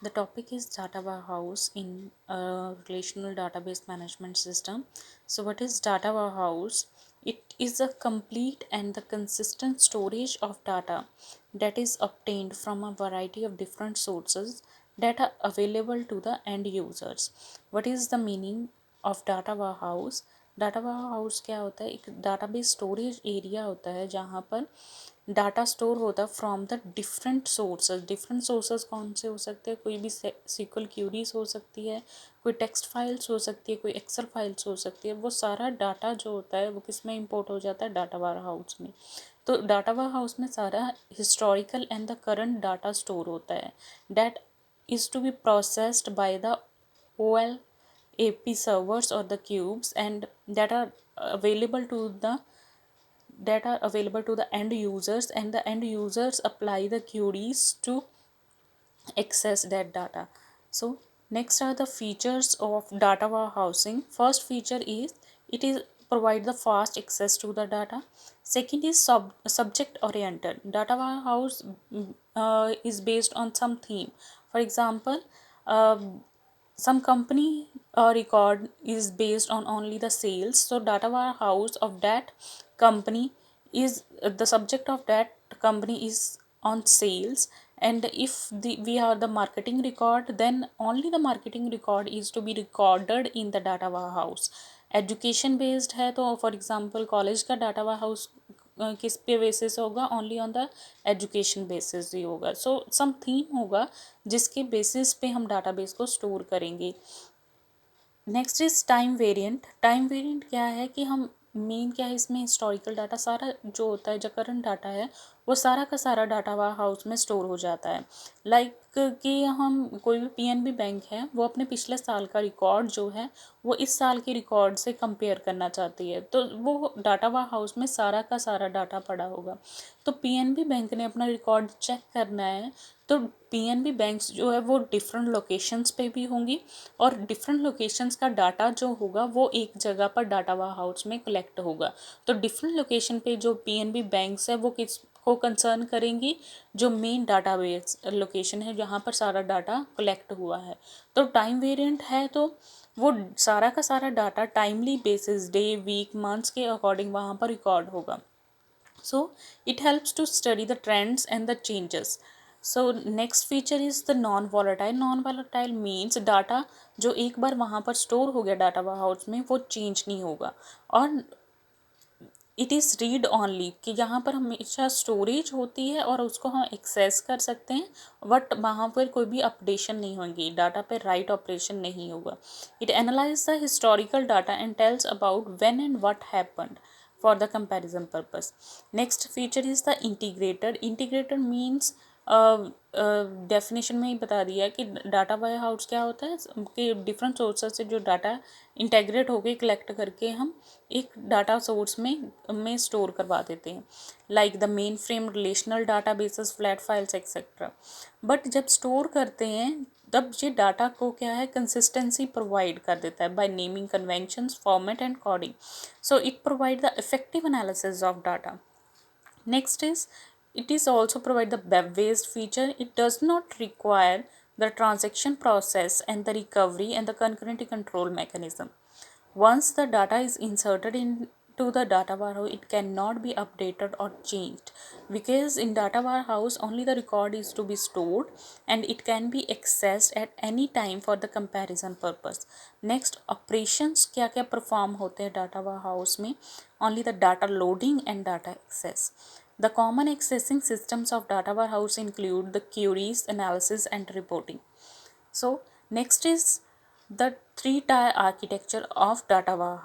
The topic is data warehouse in a relational database management system. So, what is data warehouse? It is a complete and the consistent storage of data that is obtained from a variety of different sources that are available to the end users. What is the meaning of data warehouse? Data house क्या होता है? एक database storage area होता है जहाँ पर data store होता है फ्रॉम द डिफरेंट सोर्सेज कौन से हो सकते हैं? कोई भी सीक्वल क्यूरीज हो सकती है, कोई टेक्स्ट फाइल्स हो सकती है, कोई एक्सेल फाइल्स हो सकती है। वो सारा डाटा जो होता है वो किस में इंपोर्ट हो जाता है? डाटा वेयर हाउस में। तो डाटा वेयर हाउस में सारा historical and the current data store होता है that is to be processed by the OLAP servers or the cubes, and available to the that are available to the end users, and the end users apply the queries to access that data. So next are the features of data warehousing. First feature is it is provide the fast access to the data. Second is subject oriented. Data warehouse is based on some theme. For example, some company record is based on only the sales, so data warehouse of that company is the subject of that company is on sales. And if we have the marketing record, then only the marketing record is to be recorded in the data warehouse. Education based है तो for example college का data warehouse किस पे basis होगा? Only on the education basis ही होगा। So सम theme होगा जिसके बेसिस पे हम डाटाबेस को स्टोर करेंगे। Next is time variant. Time variant क्या है कि हम मेन क्या है इसमें हिस्टोरिकल डाटा सारा जो होता है, जो करंट डाटा है वो सारा का सारा डाटा वेयर हाउस में स्टोर हो जाता है। लाइक कि हम कोई भी पीएनबी बैंक है वो अपने पिछले साल का रिकॉर्ड जो है वो इस साल के रिकॉर्ड से कंपेयर करना चाहती है, तो वो डाटा वेयर हाउस में सारा का सारा डाटा पड़ा होगा। तो पीएनबी बैंक ने अपना रिकॉर्ड चेक करना है, तो पीएनबी बैंक्स जो है वो डिफरेंट लोकेशंस पे भी होंगी, और डिफरेंट लोकेशंस का डाटा जो होगा वो एक जगह पर डाटा वेयर हाउस में कलेक्ट होगा। तो डिफरेंट लोकेशन पे जो पीएनबी बैंक्स है वो किस को कंसर्न करेंगी? जो मेन डाटाबेस लोकेशन है जहाँ पर सारा डाटा कलेक्ट हुआ है। तो टाइम वेरिएंट है तो वो सारा का सारा data timely basis, day, week, months के अकॉर्डिंग वहाँ पर रिकॉर्ड होगा। So it helps to study the trends and the changes. So next feature is the non-volatile. Non-volatile means data जो एक बार वहाँ पर स्टोर हो गया डाटा हाउस में वो चेंज नहीं होगा, और इट इज़ रीड ऑनली कि यहाँ पर हमेशा स्टोरेज होती है और उसको हम एक्सेस कर सकते हैं, बट वहाँ पर कोई भी अपडेशन नहीं होगी, डाटा पे राइट ऑपरेशन नहीं होगा। It analyse the historical data and tells about when and what happened for the comparison purpose. Next feature is the integrated. Integrated means definition में ही बता दिया है कि डाटा वेयर हाउस क्या होता है कि डिफरेंट सोर्सेज से जो डाटा इंटेग्रेट होके कलेक्ट करके हम एक डाटा सोर्स में स्टोर करवा देते हैं, like the main frame, relational data basis, flat files etcetera. But जब स्टोर करते हैं तब ये डाटा को क्या है, कंसिस्टेंसी प्रोवाइड कर देता है by naming conventions, format and coding. So it provide the effective analysis of data. Next is it is also provide the web based feature. It does not require the transaction process and the recovery and the concurrent control mechanism. Once the data is inserted into the data warehouse, it cannot be updated or changed, because in data warehouse only the record is to be stored and it can be accessed at any time for the comparison purpose. Next, operations क्या क्या perform होते हैं data warehouse में? Only the data loading and data access. The common accessing systems of data warehouse include the queries, analysis and reporting. So next is the three-tier architecture of data warehouse.